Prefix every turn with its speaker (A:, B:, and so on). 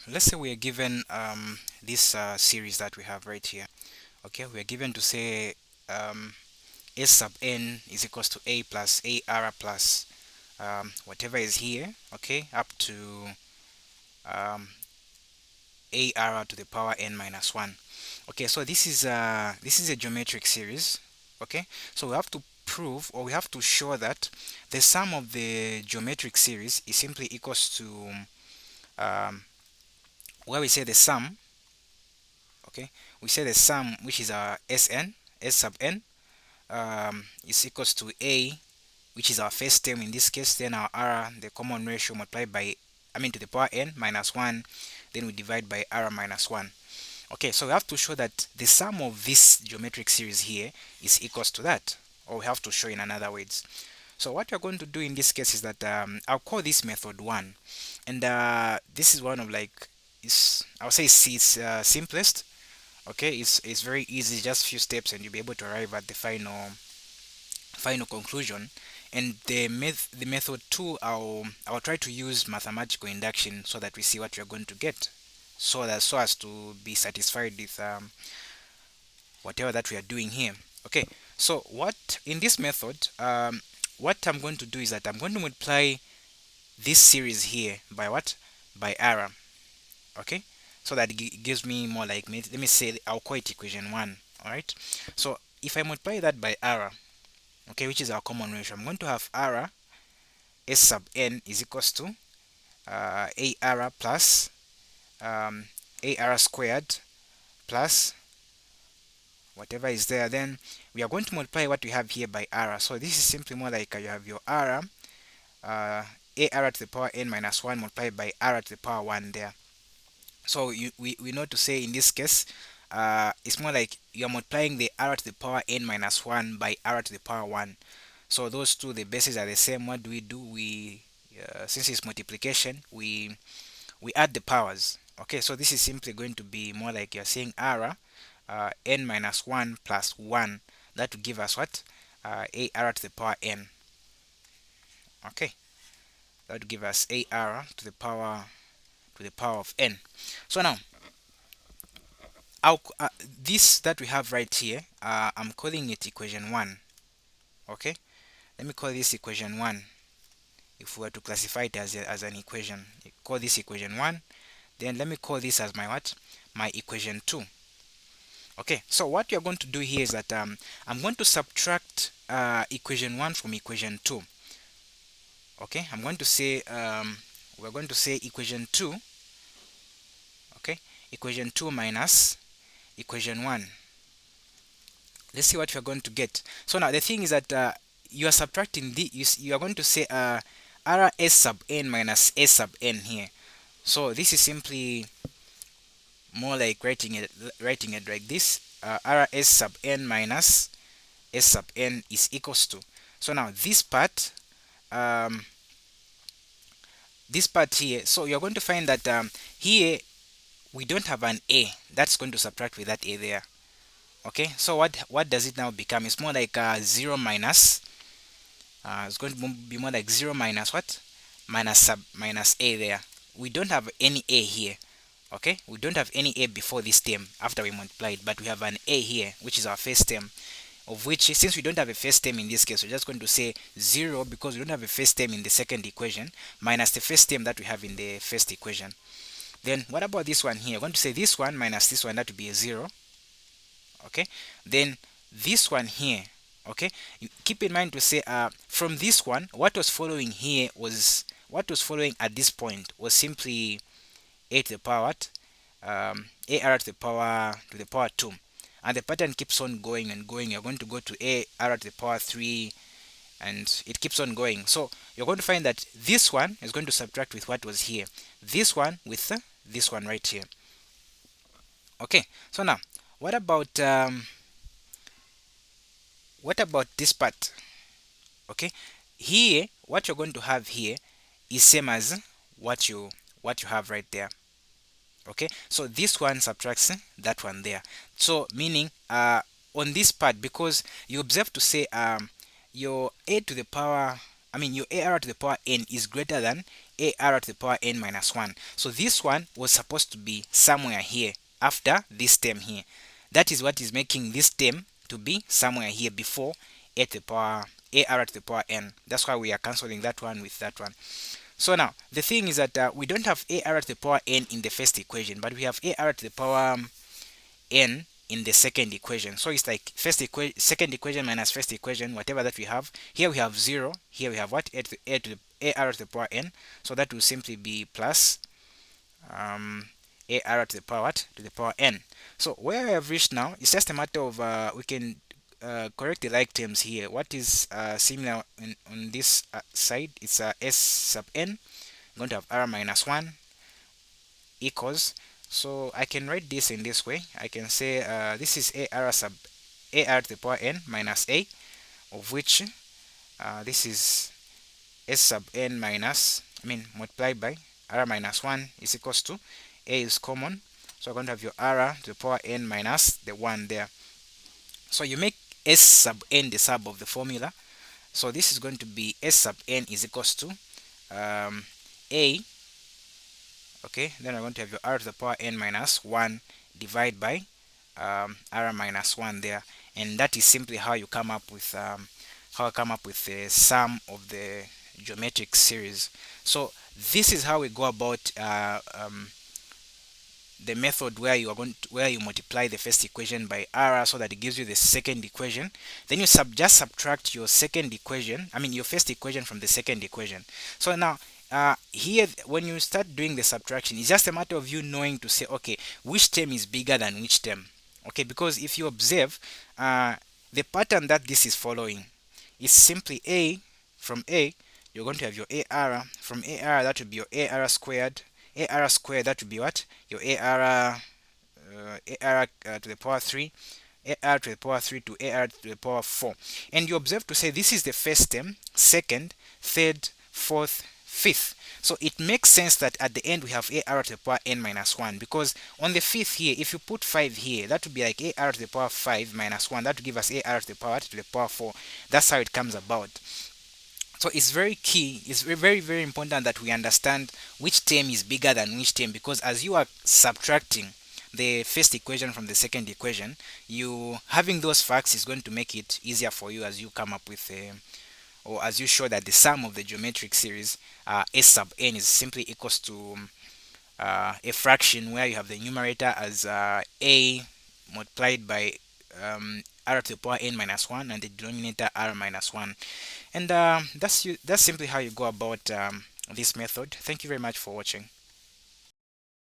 A: Let's say we are given this series that we have right here. Okay, we are given to say s sub n is equals to a plus a r plus whatever is here. Okay, up to um, a r to the power n minus one. Okay, so this is a geometric series. Okay, so we have to prove, or we have to show that the sum of the geometric series is simply equals to um, where we say the sum. Okay, we say the sum, which is our Sn, S sub n, is equals to a, which is our first term in this case, then our r, the common ratio, multiplied by, to the power n minus 1, then we divide by r minus 1. Okay, so we have to show that the sum of this geometric series here is equals to that, or we have to show in another words. So what we're going to do in this case is that I'll call this method 1, and this is one of, like, is, I'll say it's simplest. Okay, it's very easy, just few steps and you'll be able to arrive at the final conclusion. And the method 2, I'll try to use mathematical induction so that we see what we're going to get, so as to be satisfied with whatever that we are doing here. Okay, so what in this method, what I'm going to do is that I'm going to multiply this series here by what? By r. Okay, so that gives me more, like, let me say I'll call it equation 1. All right, so if I multiply that by r, okay, which is our common ratio, I'm going to have r s sub n is equals to ar plus ar squared plus whatever is there. Then we are going to multiply what we have here by r, so this is simply more like you have your r, ar to the power n minus 1 multiplied by r to the power 1 there. So we know to say in this case, it's more like you're multiplying the r to the power n minus 1 by r to the power 1. So those two, the bases are the same. What do? We since it's multiplication, we add the powers. Okay, so this is simply going to be more like you're saying r n minus 1 plus 1. That will give us what? A r to the power n. Okay, that will give us a r to the power of n. So now, this that we have right here, I'm calling it equation 1. Okay, let me call this equation 1. If we were to classify it as an equation, call this equation 1. Then let me call this as my what? My equation 2. Okay, so what you're going to do here is that I'm going to subtract equation 1 from equation 2. Okay, I'm going to say we're going to say equation 2. Okay, equation 2 minus equation 1. Let's see what we're going to get. So now the thing is that you are subtracting you are going to say r s sub n minus s sub n here. So this is simply more like writing it like this. R s sub n minus s sub n is equals to. So now um, this part here, so you're going to find that here we don't have an a. That's going to subtract with that a there. Okay, so what does it now become? It's more like 0 minus, it's going to be more like 0 minus what? Minus a there. We don't have any a here. Okay, we don't have any a before this term after we multiplied, but we have an a here, which is our first term, of which, since we don't have a first term in this case, we're just going to say 0, because we don't have a first term in the second equation, minus the first term that we have in the first equation. Then what about this one here? We're going to say this one minus this one, that would be a 0. Okay, then this one here. Okay, you keep in mind to say from this one, what was following here was, what was following at this point was simply a to the power what? Ar to the power 2, and the pattern keeps on going and going. You're going to go to ar to the power 3, and it keeps on going. So you're going to find that this one is going to subtract with what was here, this one with this one right here. Okay, so now what about this part? Okay, here what you're going to have here is same as what you have right there. Okay, so this one subtracts that one there, so meaning on this part, because you observe to say your a to the power, your ar to the power n is greater than ar to the power n minus 1. So this one was supposed to be somewhere here after this term here. That is what is making this term to be somewhere here before a to the power ar to the power n. That's why we are cancelling that one with that one. So now the thing is that we don't have ar to the power n in the first equation, but we have ar to the power n in the second equation. So it's like second equation minus first equation, whatever that we have. Here we have 0. Here we have what? Ar to the power n. So that will simply be plus ar to the power what? To the power n. So where I have reached now, it's just a matter of we can correct the like terms here. What is similar on this side? It's s sub n. I'm going to have r minus 1 equals. So I can write this in this way. I can say this is ar to the power n minus a, of which this is s sub n minus, multiplied by r minus 1 is equals to a is common. So I'm going to have your r to the power n minus the 1 there. So you make s sub n the sub of the formula. So this is going to be s sub n is equals to a. Okay, then I'm going to have your r to the power n minus 1 divided by r minus 1 there, and that is simply how you come up with the sum of the geometric series. So this is how we go about the method where you multiply the first equation by r so that it gives you the second equation. Then you just subtract your your first equation from the second equation. So now here when you start doing the subtraction, it's just a matter of you knowing to say, okay, which term is bigger than which term. Okay, because if you observe the pattern that this is following is simply from a, you're going to have your ar. From ar, that would be your ar squared. Ar squared, that would be what? Your ar to the power 3, ar to the power 3 to ar to the power 4. And you observe to say this is the first term, second, third, fourth, fifth. So it makes sense that at the end we have ar to the power n minus 1, because on the fifth here, if you put 5 here, that would be like ar to the power 5 minus 1. That would give us ar to the power 4. That's how it comes about. So it's very key, it's very, very important that we understand which term is bigger than which term, because as you are subtracting the first equation from the second equation, you having those facts is going to make it easier for you as you come up with or as you show that the sum of the geometric series s sub n is simply equals to a fraction where you have the numerator as a multiplied by r to the power n minus 1 and the denominator r minus 1. And that's simply how you go about this method. Thank you very much for watching.